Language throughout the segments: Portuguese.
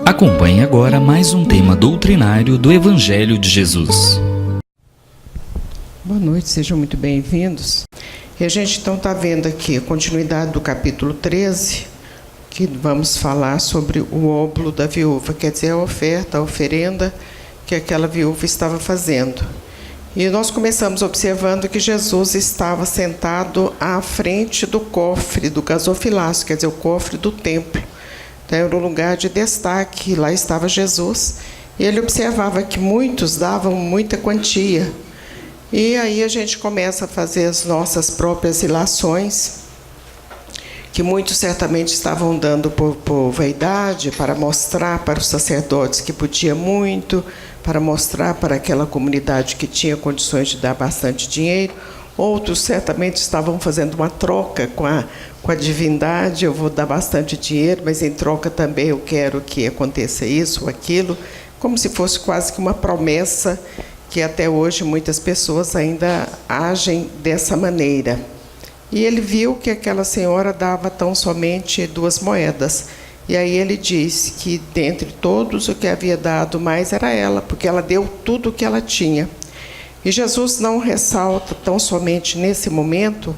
Acompanhe agora mais um tema doutrinário do Evangelho de Jesus. Boa noite, sejam muito bem-vindos. E a gente então está vendo aqui a continuidade do capítulo 13, que vamos falar sobre o óbolo da viúva, quer dizer, a oferta, a oferenda que aquela viúva estava fazendo. E nós começamos observando que Jesus estava sentado à frente do cofre do gasofilácio, quer dizer, o cofre do templo. Então, era um lugar de destaque, lá estava Jesus. E ele observava que muitos davam muita quantia. E aí a gente começa a fazer as nossas próprias ilações, que muitos certamente estavam dando por vaidade, para mostrar para os sacerdotes que podia muito, para mostrar para aquela comunidade que tinha condições de dar bastante dinheiro. Outros certamente estavam fazendo uma troca com a divindade: eu vou dar bastante dinheiro, mas em troca também eu quero que aconteça isso ou aquilo, como se fosse quase que uma promessa, que até hoje muitas pessoas ainda agem dessa maneira. E ele viu que aquela senhora dava tão somente 2 moedas. E aí ele disse que dentre todos o que havia dado mais era ela, porque ela deu tudo o que ela tinha. E Jesus não ressalta tão somente nesse momento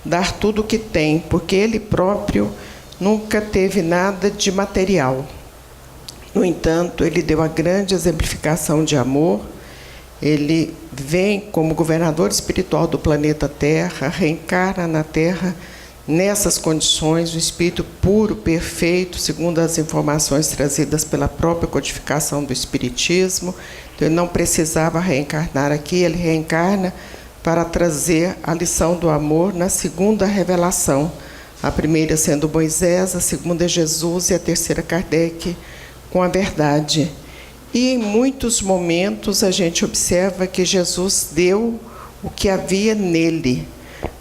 dar tudo o que tem, porque ele próprio nunca teve nada de material. No entanto, ele deu a grande exemplificação de amor. Ele vem como governador espiritual do planeta Terra, reencarna na Terra nessas condições, o espírito puro, perfeito, segundo as informações trazidas pela própria codificação do Espiritismo. Então, ele não precisava reencarnar aqui, ele reencarna para trazer a lição do amor na segunda revelação. A primeira sendo Moisés, a segunda é Jesus e a terceira Kardec, com a verdade. E em muitos momentos a gente observa que Jesus deu o que havia nele.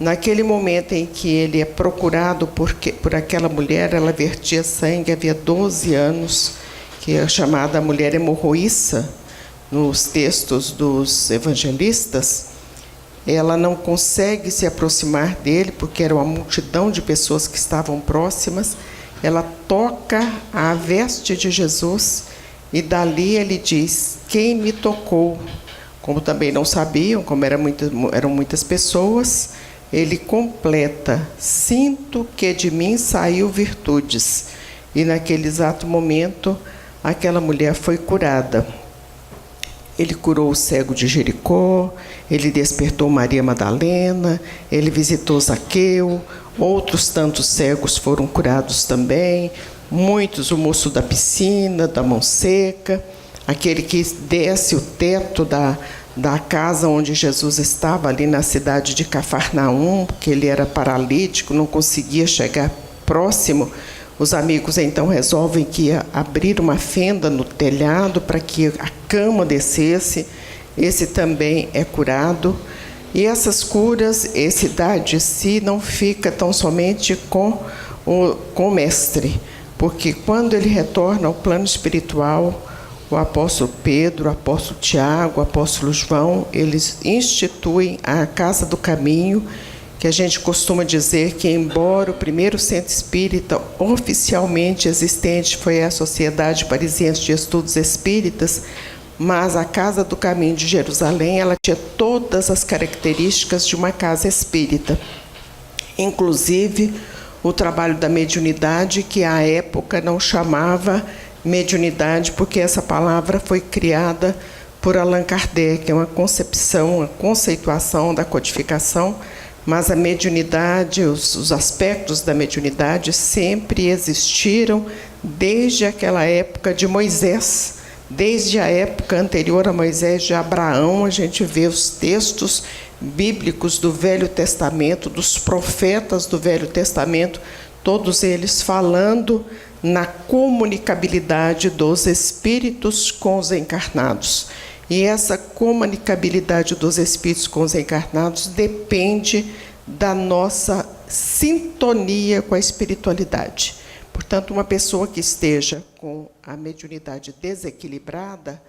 Naquele momento em que ele é procurado por aquela mulher, ela vertia sangue, havia 12 anos, que é chamada mulher hemorroíça, nos textos dos evangelistas. Ela não consegue se aproximar dele, porque era uma multidão de pessoas que estavam próximas. Ela toca a veste de Jesus, e dali ele diz: quem me tocou? Como também não sabiam, como eram muitas pessoas, ele completa: sinto que de mim saiu virtudes. E naquele exato momento, aquela mulher foi curada. Ele curou o cego de Jericó, ele despertou Maria Madalena, ele visitou Zaqueu, outros tantos cegos foram curados também. Muitos, o moço da piscina, da mão seca, aquele que desce o teto da casa onde Jesus estava, ali na cidade de Cafarnaum, porque ele era paralítico, não conseguia chegar próximo. Os amigos então resolvem que ia abrir uma fenda no telhado para que a cama descesse. Esse também é curado. E essas curas, esse dar de si, não fica tão somente com o mestre, porque quando ele retorna ao plano espiritual, o apóstolo Pedro, o apóstolo Tiago, o apóstolo João, eles instituem a Casa do Caminho, que a gente costuma dizer que, embora o primeiro centro espírita oficialmente existente foi a Sociedade Parisiense de Estudos Espíritas, mas a Casa do Caminho de Jerusalém, ela tinha todas as características de uma casa espírita, inclusive o trabalho da mediunidade, que à época não chamava mediunidade, porque essa palavra foi criada por Allan Kardec, é uma concepção, uma conceituação da codificação, mas a mediunidade, os aspectos da mediunidade sempre existiram desde aquela época de Moisés. Desde a época anterior a Moisés, de Abraão, a gente vê os textos bíblicos do Velho Testamento, dos profetas do Velho Testamento, todos eles falando na comunicabilidade dos espíritos com os encarnados. E essa comunicabilidade dos espíritos com os encarnados depende da nossa sintonia com a espiritualidade. Portanto, uma pessoa que esteja com a mediunidade desequilibrada,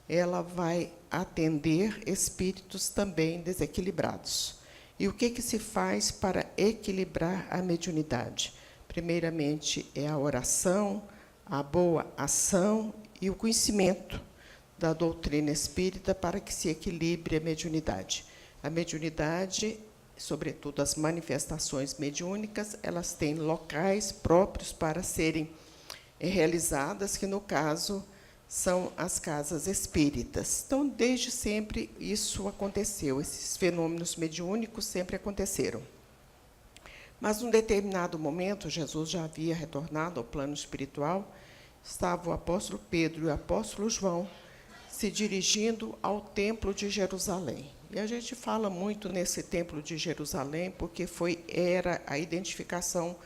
ela vai atender espíritos também desequilibrados. E o que se faz para equilibrar a mediunidade? Primeiramente, é a oração, a boa ação e o conhecimento da doutrina espírita para que se equilibre a mediunidade. A mediunidade, sobretudo as manifestações mediúnicas, elas têm locais próprios para serem realizadas, que no caso são as casas espíritas. Então, desde sempre isso aconteceu, esses fenômenos mediúnicos sempre aconteceram. Mas, num determinado momento, Jesus já havia retornado ao plano espiritual, estava o apóstolo Pedro e o apóstolo João se dirigindo ao templo de Jerusalém. E a gente fala muito nesse templo de Jerusalém porque era a identificação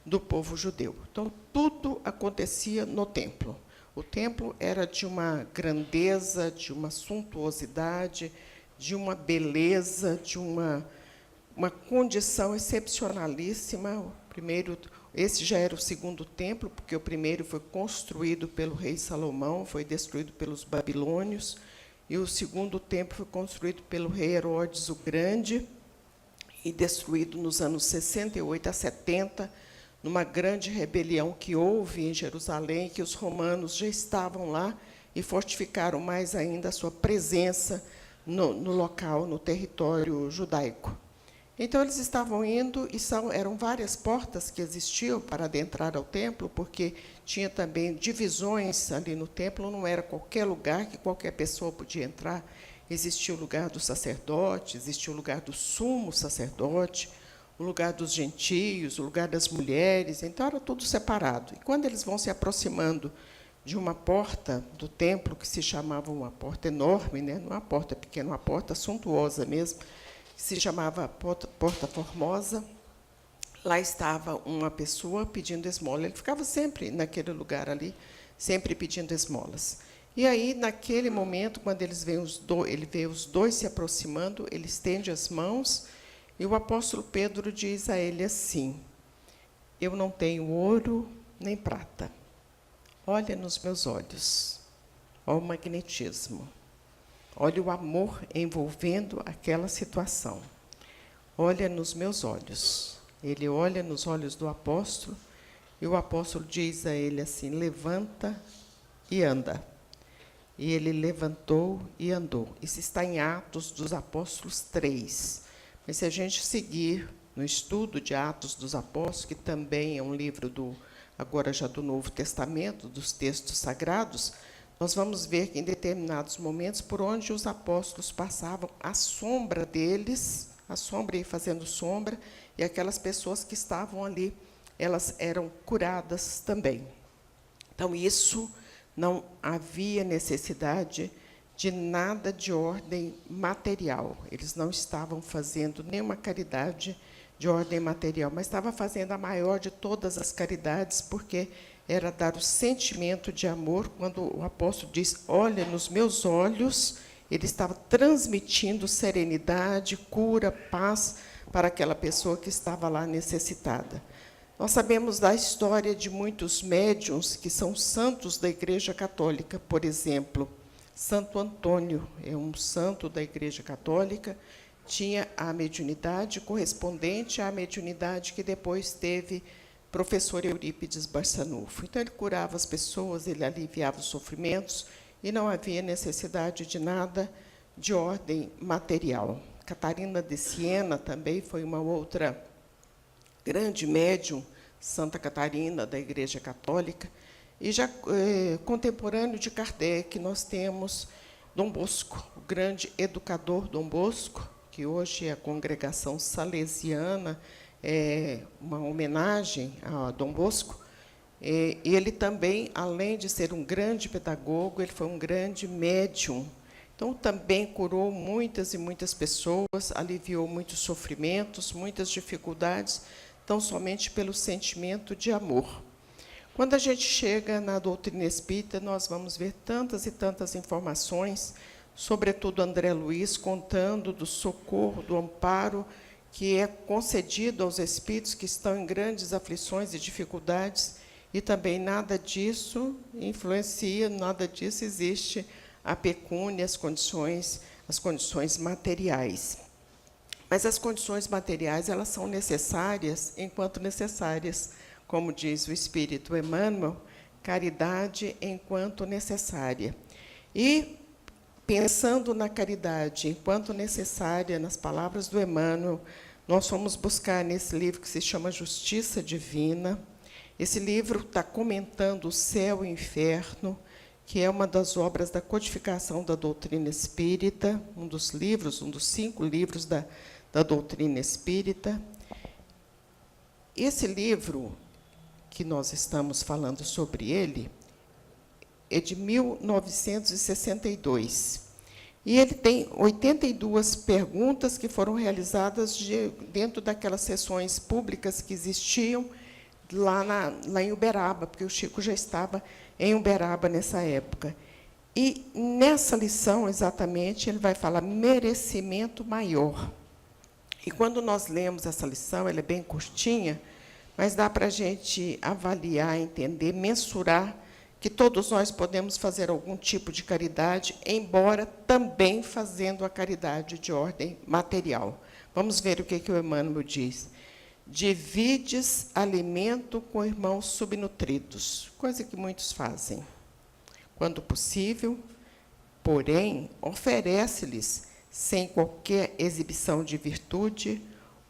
do povo judeu. Então, tudo acontecia no templo. O templo era de uma grandeza, de uma suntuosidade, de uma beleza, de uma condição excepcionalíssima. Esse já era o segundo templo, porque o primeiro foi construído pelo rei Salomão, foi destruído pelos babilônios, e o segundo templo foi construído pelo rei Herodes o Grande, e destruído nos anos 68 a 70, numa grande rebelião que houve em Jerusalém, que os romanos já estavam lá e fortificaram mais ainda a sua presença no local, no território judaico. Então, eles estavam indo, e eram várias portas que existiam para adentrar ao templo, porque tinha também divisões ali no templo, não era qualquer lugar que qualquer pessoa podia entrar. Existia o lugar do sacerdote, existia o lugar do sumo sacerdote, o lugar dos gentios, o lugar das mulheres, então era tudo separado. E quando eles vão se aproximando de uma porta do templo, que se chamava uma porta enorme, né? Não uma porta pequena, uma porta suntuosa mesmo, que se chamava Porta Formosa, lá estava uma pessoa pedindo esmola. Ele ficava sempre naquele lugar ali, sempre pedindo esmolas. E aí, naquele momento, quando ele vê os dois se aproximando, ele estende as mãos, e o apóstolo Pedro diz a ele assim: eu não tenho ouro nem prata. Olha nos meus olhos, olha o magnetismo, olha o amor envolvendo aquela situação. Olha nos meus olhos. Ele olha nos olhos do apóstolo, e o apóstolo diz a ele assim: levanta e anda. E ele levantou e andou. Isso está em Atos dos Apóstolos 3. Mas se a gente seguir no estudo de Atos dos Apóstolos, que também é um livro agora já do Novo Testamento, dos textos sagrados, nós vamos ver que em determinados momentos, por onde os apóstolos passavam, a sombra deles, a sombra ia fazendo sombra, e aquelas pessoas que estavam ali, elas eram curadas também. Então, isso não havia necessidade de nada de ordem material. Eles não estavam fazendo nenhuma caridade de ordem material, mas estava fazendo a maior de todas as caridades, porque era dar o sentimento de amor. Quando o apóstolo diz, olha nos meus olhos, ele estava transmitindo serenidade, cura, paz para aquela pessoa que estava lá necessitada. Nós sabemos da história de muitos médiuns que são santos da Igreja Católica. Por exemplo, Santo Antônio é um santo da Igreja Católica, tinha a mediunidade correspondente à mediunidade que depois teve professor Eurípides Barçanufo. Então, ele curava as pessoas, ele aliviava os sofrimentos, e não havia necessidade de nada de ordem material. Catarina de Siena também foi uma outra grande médium, Santa Catarina, da Igreja Católica. E já contemporâneo de Kardec, nós temos Dom Bosco, o grande educador Dom Bosco, que hoje é a congregação salesiana, é uma homenagem a Dom Bosco. E ele também, além de ser um grande pedagogo, ele foi um grande médium. Então, também curou muitas e muitas pessoas, aliviou muitos sofrimentos, muitas dificuldades, tão somente pelo sentimento de amor. Quando a gente chega na doutrina espírita, nós vamos ver tantas e tantas informações, sobretudo André Luiz contando do socorro, do amparo que é concedido aos espíritos que estão em grandes aflições e dificuldades, e também nada disso influencia, nada disso existe a pecúnia, as condições materiais. Mas as condições materiais, elas são necessárias enquanto necessárias. Como diz o Espírito Emmanuel, caridade enquanto necessária. E, pensando na caridade enquanto necessária, nas palavras do Emmanuel, nós fomos buscar nesse livro que se chama Justiça Divina. Esse livro está comentando o céu e o inferno, que é uma das obras da codificação da doutrina espírita, um dos 5 livros da doutrina espírita. Esse livro, que nós estamos falando sobre ele, é de 1962. E ele tem 82 perguntas que foram realizadas dentro daquelas sessões públicas que existiam lá em Uberaba, porque o Chico já estava em Uberaba nessa época. E, nessa lição, exatamente, ele vai falar merecimento maior. E, quando nós lemos essa lição, ela é bem curtinha, mas dá para a gente avaliar, entender, mensurar que todos nós podemos fazer algum tipo de caridade, embora também fazendo a caridade de ordem material. Vamos ver o que o Emmanuel diz. Divides alimento com irmãos subnutridos, coisa que muitos fazem. Quando possível, porém, oferece-lhes, sem qualquer exibição de virtude,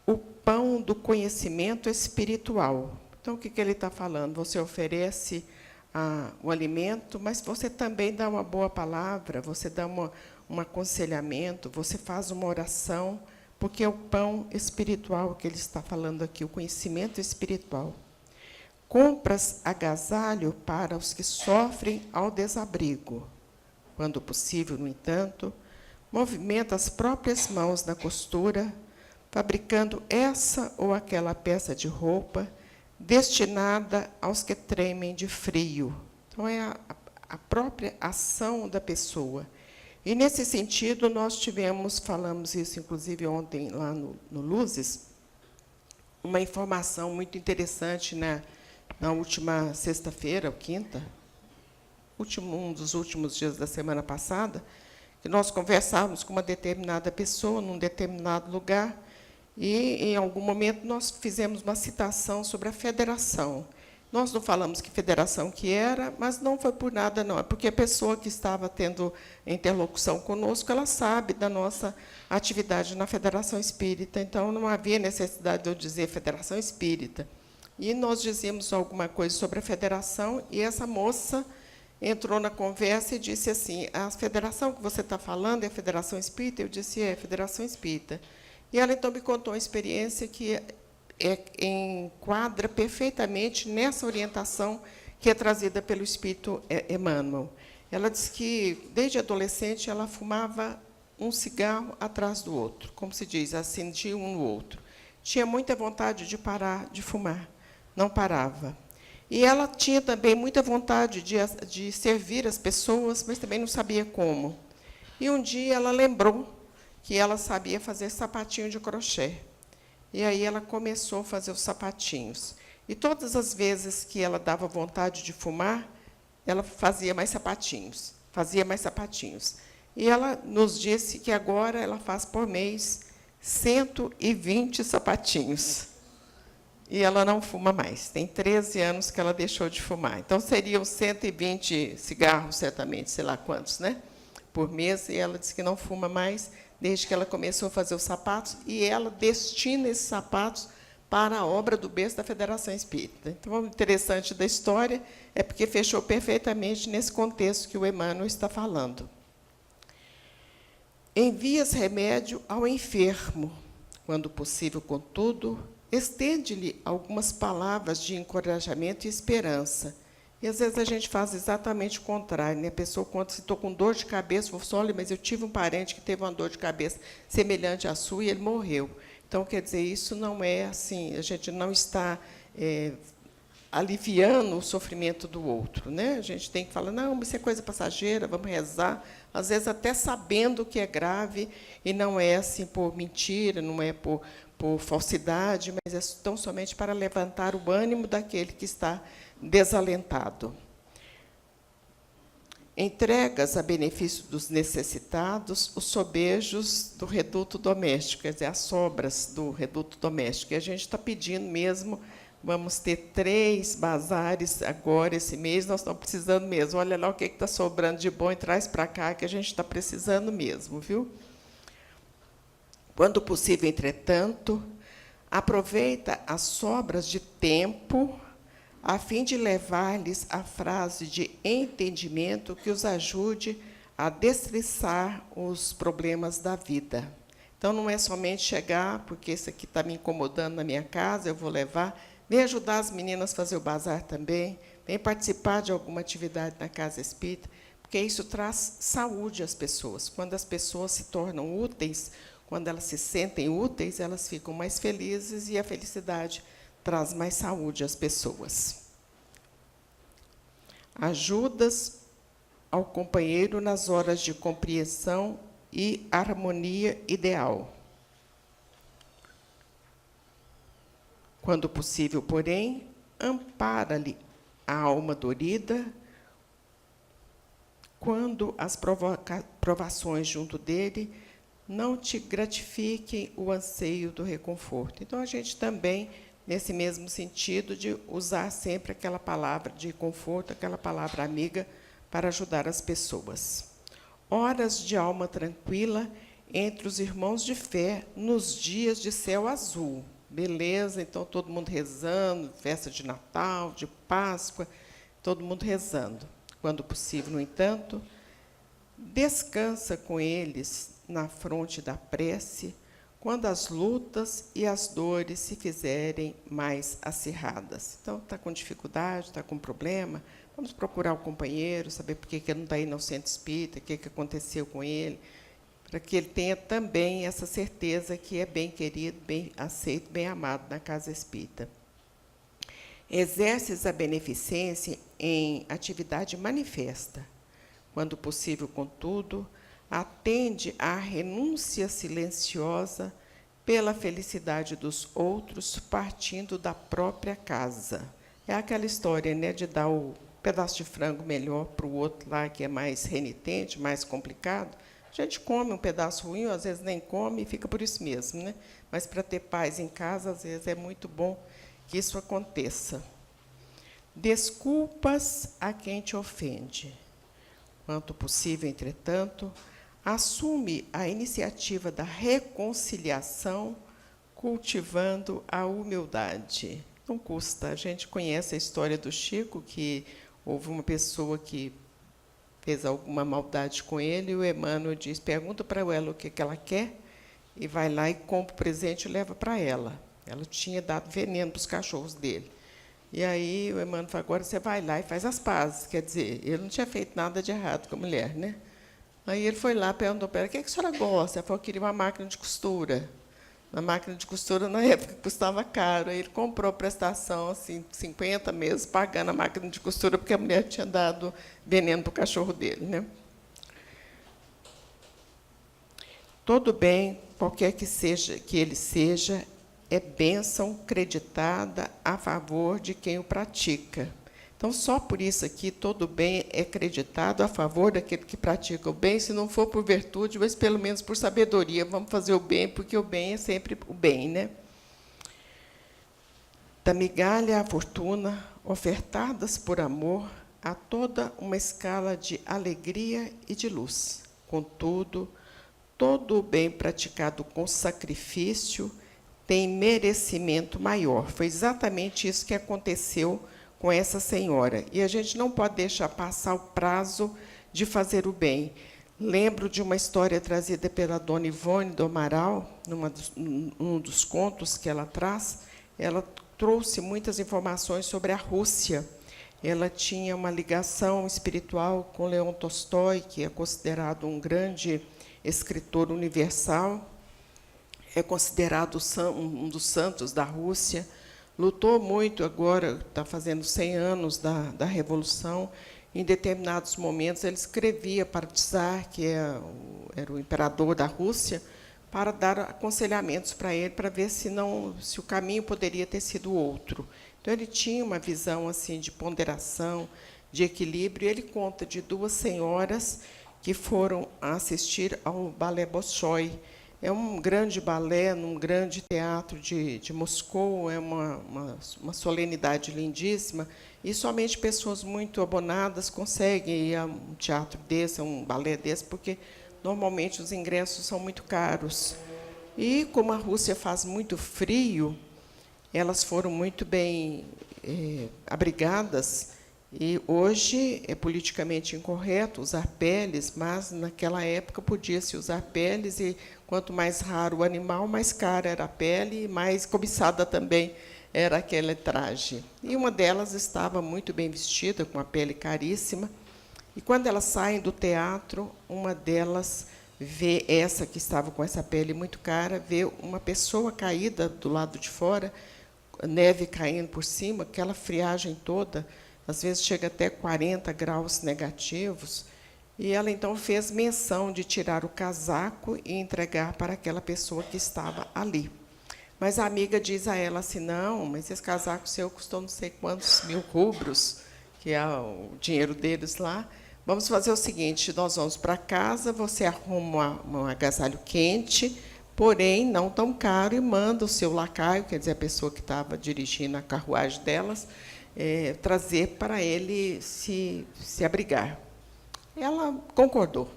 o pão do conhecimento espiritual. Então, o que ele está falando? Você oferece o alimento, mas você também dá uma boa palavra, você dá um aconselhamento, você faz uma oração, porque é o pão espiritual que ele está falando aqui, o conhecimento espiritual. Compras agasalho para os que sofrem ao desabrigo. Quando possível, no entanto, movimenta as próprias mãos na costura, fabricando essa ou aquela peça de roupa, destinada aos que tremem de frio. Então, é a própria ação da pessoa. E, nesse sentido, nós falamos isso, inclusive, ontem, lá no Luzes, uma informação muito interessante na última sexta-feira, ou quinta, um dos últimos dias da semana passada, que nós conversávamos com uma determinada pessoa, num determinado lugar, e, em algum momento, nós fizemos uma citação sobre a federação. Nós não falamos que federação que era, mas não foi por nada, não. É porque a pessoa que estava tendo interlocução conosco, ela sabe da nossa atividade na Federação Espírita, então não havia necessidade de eu dizer Federação Espírita. E nós dizíamos alguma coisa sobre a federação, e essa moça entrou na conversa e disse assim, a federação que você está falando é a Federação Espírita? Eu disse, é, Federação Espírita. E ela, então, me contou uma experiência que enquadra perfeitamente nessa orientação que é trazida pelo Espírito Emmanuel. Ela disse que, desde adolescente, ela fumava um cigarro atrás do outro, como se diz, acendia um no outro. Tinha muita vontade de parar de fumar, não parava. E ela tinha também muita vontade de servir as pessoas, mas também não sabia como. E, um dia, ela lembrou que ela sabia fazer sapatinho de crochê. E aí ela começou a fazer os sapatinhos. E todas as vezes que ela dava vontade de fumar, ela fazia mais sapatinhos, E ela nos disse que agora ela faz por mês 120 sapatinhos. E ela não fuma mais. Tem 13 anos que ela deixou de fumar. Então, seriam 120 cigarros, certamente, sei lá quantos, né? Por mês, e ela disse que não fuma mais, desde que ela começou a fazer os sapatos, e ela destina esses sapatos para a obra do berço da Federação Espírita. Então, o interessante da história é porque fechou perfeitamente nesse contexto que o Emmanuel está falando. Envias remédio ao enfermo, quando possível, contudo, estende-lhe algumas palavras de encorajamento e esperança. E, às vezes, a gente faz exatamente o contrário, né? A pessoa conta, se estou com dor de cabeça, vou falar, olha, mas eu tive um parente que teve uma dor de cabeça semelhante à sua e ele morreu. Então, quer dizer, isso não é assim, a gente não está aliviando o sofrimento do outro, né? A gente tem que falar, não, isso é coisa passageira, vamos rezar, às vezes até sabendo que é grave, e não é assim por mentira, não é por falsidade, mas é tão somente para levantar o ânimo daquele que está desalentado. Entregas a benefício dos necessitados os sobejos do reduto doméstico, quer dizer, as sobras do reduto doméstico. E a gente está pedindo mesmo Vamos ter 3 bazares agora, esse mês, nós estamos precisando mesmo. Olha lá o que está sobrando de bom e traz para cá, que a gente está precisando mesmo, viu? Quando possível, entretanto, aproveita as sobras de tempo a fim de levar-lhes a frase de entendimento que os ajude a destriçar os problemas da vida. Então, não é somente chegar, porque isso aqui está me incomodando na minha casa, eu vou levar. Vem ajudar as meninas a fazer o bazar também, vem participar de alguma atividade na casa espírita, porque isso traz saúde às pessoas. Quando as pessoas se tornam úteis, quando elas se sentem úteis, elas ficam mais felizes e a felicidade traz mais saúde às pessoas. Ajudas ao companheiro nas horas de compreensão e harmonia ideal. Quando possível, porém, ampara-lhe a alma dorida quando as provações junto dele não te gratifiquem o anseio do reconforto. Então, a gente também, nesse mesmo sentido, de usar sempre aquela palavra de conforto, aquela palavra amiga, para ajudar as pessoas. Horas de alma tranquila entre os irmãos de fé nos dias de céu azul. Beleza, então todo mundo rezando, festa de Natal, de Páscoa, todo mundo rezando. Quando possível, no entanto, descansa com eles na fronte da prece, quando as lutas e as dores se fizerem mais acirradas. Então, está com dificuldade, está com problema, vamos procurar o companheiro, saber por que ele não está aí no centro espírita, o que aconteceu com ele, para que ele tenha também essa certeza que é bem querido, bem aceito, bem amado na casa espírita. Exerces a beneficência em atividade manifesta. Quando possível, contudo, atende à renúncia silenciosa pela felicidade dos outros, partindo da própria casa. É aquela história, né, de dar o pedaço de frango melhor para o outro lá, que é mais renitente, mais complicado. A gente come um pedaço ruim, às vezes nem come, e fica por isso mesmo, né? Mas, para ter paz em casa, às vezes é muito bom que isso aconteça. Desculpas a quem te ofende. Quanto possível, entretanto, assume a iniciativa da reconciliação, cultivando a humildade. Não custa. A gente conhece a história do Chico, que houve uma pessoa que fez alguma maldade com ele, e o Emmanuel diz, pergunta para ela o que ela quer, e vai lá e compra o presente e leva para ela. Ela tinha dado veneno para os cachorros dele. E aí o Emmanuel falou, agora você vai lá e faz as pazes. Quer dizer, ele não tinha feito nada de errado com a mulher, né? Aí ele foi lá, perguntou para ela, o que a senhora gosta? Ela falou que queria uma máquina de costura. A máquina de costura, na época, custava caro. Aí ele comprou a prestação, assim, 50 meses, pagando a máquina de costura, porque a mulher tinha dado veneno para o cachorro dele, né? Todo bem, qualquer que ele seja, é bênção creditada a favor de quem o pratica. Então, só por isso aqui, todo bem é creditado a favor daquele que pratica o bem, se não for por virtude, mas pelo menos por sabedoria. Vamos fazer o bem, porque o bem é sempre o bem, né? Da migalha à fortuna, ofertadas por amor, há toda uma escala de alegria e de luz. Contudo, todo o bem praticado com sacrifício tem merecimento maior. Foi exatamente isso que aconteceu com essa senhora. E a gente não pode deixar passar o prazo de fazer o bem. Lembro de uma história trazida pela dona Ivone do Amaral, num dos contos que ela traz. Ela trouxe muitas informações sobre a Rússia. Ela tinha uma ligação espiritual com Leon Tolstói, que é considerado um grande escritor universal, é considerado um dos santos da Rússia. Lutou muito agora, está fazendo 100 anos da Revolução. Em determinados momentos, ele escrevia para Tsar, que era o imperador da Rússia, para dar aconselhamentos para ele, para ver se o caminho poderia ter sido outro. Então, ele tinha uma visão assim de ponderação, de equilíbrio, e ele conta de 2 senhoras que foram assistir ao balé Bolshoi. É um grande balé num grande teatro de Moscou, é uma solenidade lindíssima, e somente pessoas muito abonadas conseguem ir a um teatro desse, a um balé desse, porque normalmente os ingressos são muito caros. E como a Rússia faz muito frio, elas foram muito bem abrigadas, e hoje é politicamente incorreto usar peles, mas naquela época podia-se usar peles, e quanto mais raro o animal, mais cara era a pele e mais cobiçada também era aquele traje. E uma delas estava muito bem vestida, com a pele caríssima, e quando elas saem do teatro, uma delas vê essa que estava com essa pele muito cara, vê uma pessoa caída do lado de fora, neve caindo por cima, aquela friagem toda, às vezes chega até 40 graus negativos, e ela então fez menção de tirar o casaco e entregar para aquela pessoa que estava ali. Mas a amiga diz a ela assim, não, mas esse casaco seu custou não sei quantos 1000 rublos, que é o dinheiro deles lá. Vamos fazer o seguinte, nós vamos para casa, você arruma um agasalho quente, porém não tão caro, e manda o seu lacaio, quer dizer, a pessoa que estava dirigindo a carruagem delas, trazer para ele se abrigar. Ela concordou.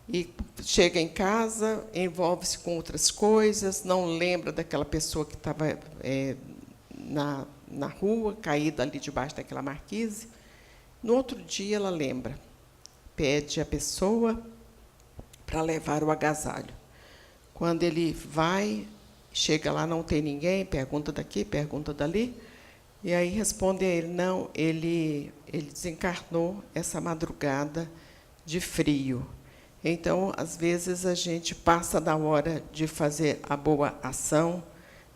E chega em casa, envolve-se com outras coisas, não lembra daquela pessoa que estava na rua, caída ali debaixo daquela marquise. No outro dia, ela lembra, pede a pessoa para levar o agasalho. Quando ele vai, chega lá, não tem ninguém, pergunta daqui, pergunta dali, e aí responde a ele, não, ele desencarnou essa madrugada de frio. Então, às vezes, a gente passa da hora de fazer a boa ação,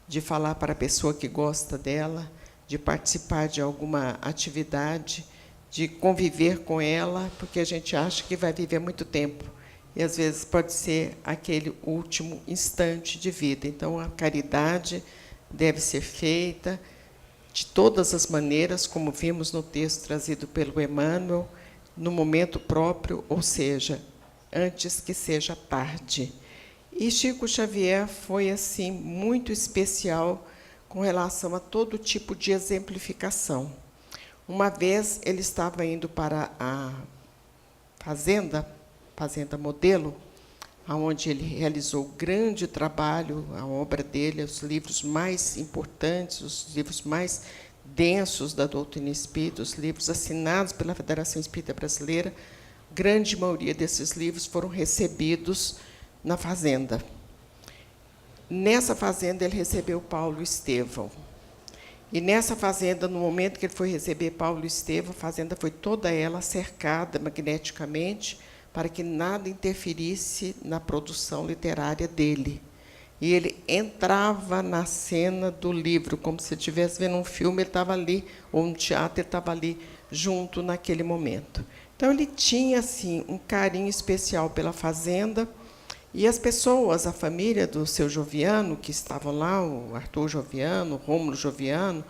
de falar para a pessoa que gosta dela, de participar de alguma atividade, de conviver com ela, porque a gente acha que vai viver muito tempo. E, às vezes, pode ser aquele último instante de vida. Então, a caridade deve ser feita de todas as maneiras, como vimos no texto trazido pelo Emmanuel, no momento próprio, ou seja, antes que seja tarde. E Chico Xavier foi assim muito especial com relação a todo tipo de exemplificação. Uma vez ele estava indo para a fazenda Modelo, onde ele realizou grande trabalho, a obra dele, os livros mais importantes, os livros mais densos da doutrina espírita, os livros assinados pela Federação Espírita Brasileira, grande maioria desses livros foram recebidos na fazenda. Nessa fazenda, ele recebeu Paulo Estevão. E nessa fazenda, no momento que ele foi receber Paulo Estevão, a fazenda foi toda ela cercada magneticamente para que nada interferisse na produção literária dele. E ele entrava na cena do livro, como se estivesse vendo um filme, ele estava ali, ou um teatro, ele estava ali junto naquele momento. Então, ele tinha assim, um carinho especial pela fazenda, e as pessoas, a família do seu Joviano, que estavam lá, o Arthur Joviano, o Rômulo Joviano,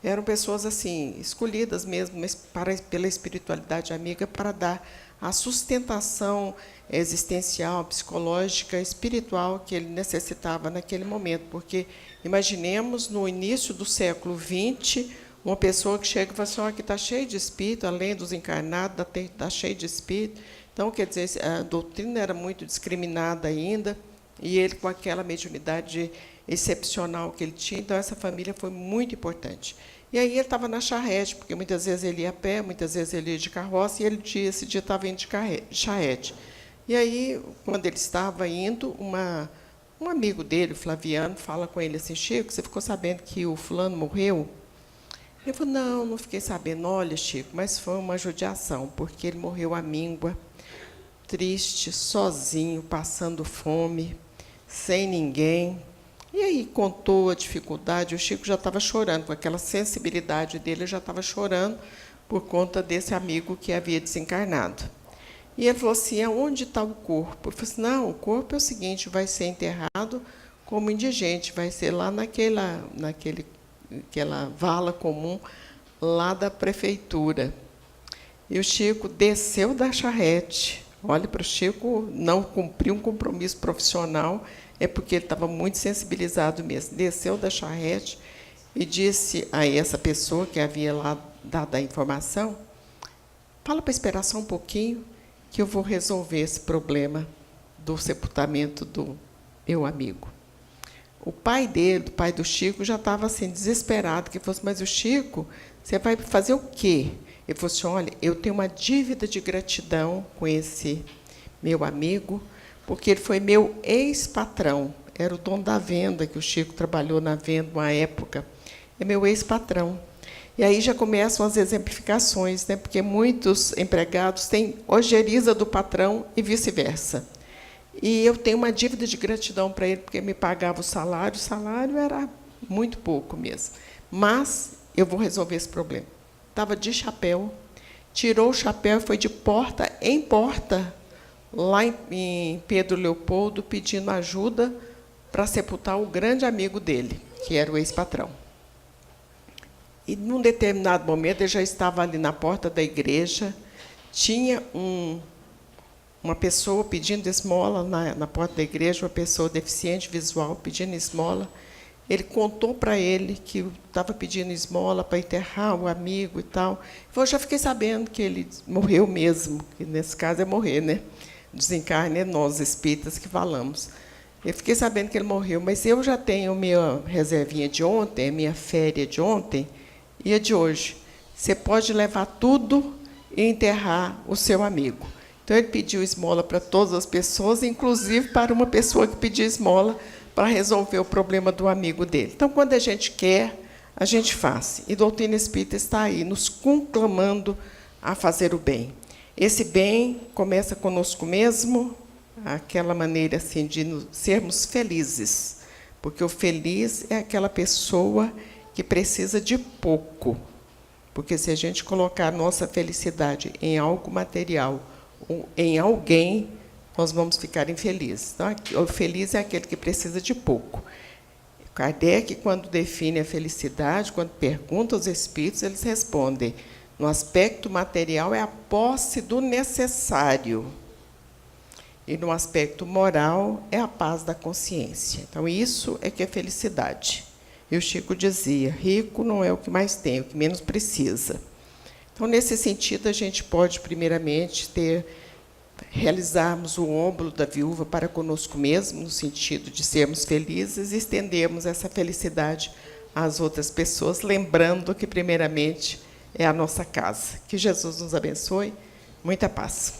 eram pessoas assim escolhidas mesmo pela espiritualidade amiga para dar a sustentação existencial, psicológica, espiritual que ele necessitava naquele momento. Porque, imaginemos, no início do século XX, uma pessoa que chega e fala assim, que está cheio de espírito, além dos encarnados, está cheio de espírito. Então, quer dizer, a doutrina era muito discriminada ainda, e ele, com aquela mediunidade excepcional que ele tinha, então essa família foi muito importante. E aí ele estava na charrete, porque muitas vezes ele ia a pé, muitas vezes ele ia de carroça, e esse dia estava indo de charrete. E aí, quando ele estava indo, um amigo dele, o Flaviano, fala com ele assim, Chico, você ficou sabendo que o fulano morreu? Ele falou, não fiquei sabendo. Olha, Chico, mas foi uma judiação, porque ele morreu à míngua, triste, sozinho, passando fome, sem ninguém. E aí contou a dificuldade, o Chico já estava chorando, com aquela sensibilidade dele, já estava chorando por conta desse amigo que havia desencarnado. E ele falou assim, onde está o corpo? Eu falei assim, não, o corpo é o seguinte, vai ser enterrado como indigente, vai ser lá naquela vala comum lá da prefeitura. E o Chico desceu da charrete, Olha, para o Chico não cumprir um compromisso profissional é porque ele estava muito sensibilizado mesmo. Desceu da charrete e disse a essa pessoa que havia lá dado a informação: fala para esperar só um pouquinho, que eu vou resolver esse problema do sepultamento do meu amigo. O pai dele, o pai do Chico, já estava assim, desesperado, que fosse: mas o Chico, você vai fazer o quê? Ele falou assim: olha, eu tenho uma dívida de gratidão com esse meu amigo, porque ele foi meu ex-patrão, era o dono da venda, que o Chico trabalhou na venda uma época, é meu ex-patrão. E aí já começam as exemplificações, né? Porque muitos empregados têm ojeriza do patrão e vice-versa. E eu tenho uma dívida de gratidão para ele, porque me pagava o salário era muito pouco mesmo. Mas eu vou resolver esse problema. Estava de chapéu, tirou o chapéu e foi de porta em porta, lá em Pedro Leopoldo, pedindo ajuda para sepultar o grande amigo dele, que era o ex-patrão. E, num determinado momento, ele já estava ali na porta da igreja, tinha uma pessoa pedindo esmola na porta da igreja, uma pessoa deficiente visual pedindo esmola. Ele contou para ele que estava pedindo esmola para enterrar o amigo e tal. Eu já fiquei sabendo que ele morreu mesmo, que nesse caso é morrer, né? Desencarne é nós, espíritas, que falamos. Eu fiquei sabendo que ele morreu, mas eu já tenho minha reservinha de ontem, minha férias de ontem e a de hoje. Você pode levar tudo e enterrar o seu amigo. Então, ele pediu esmola para todas as pessoas, inclusive para uma pessoa que pediu esmola para resolver o problema do amigo dele. Então, quando a gente quer, a gente faz. E a doutrina espírita está aí, nos conclamando a fazer o bem. Esse bem começa conosco mesmo, aquela maneira assim de sermos felizes, porque o feliz é aquela pessoa que precisa de pouco, porque se a gente colocar a nossa felicidade em algo material ou em alguém, nós vamos ficar infelizes. Então, o feliz é aquele que precisa de pouco. Kardec, quando define a felicidade, quando pergunta aos espíritos, eles respondem: no aspecto material é a posse do necessário, e no aspecto moral é a paz da consciência. Então, isso é que é felicidade. E o Chico dizia: rico não é o que mais tem, é o que menos precisa. Então, nesse sentido, a gente pode, primeiramente, realizarmos o óbolo da viúva para conosco mesmo, no sentido de sermos felizes e estendermos essa felicidade às outras pessoas, lembrando que, primeiramente, é a nossa casa. Que Jesus nos abençoe. Muita paz.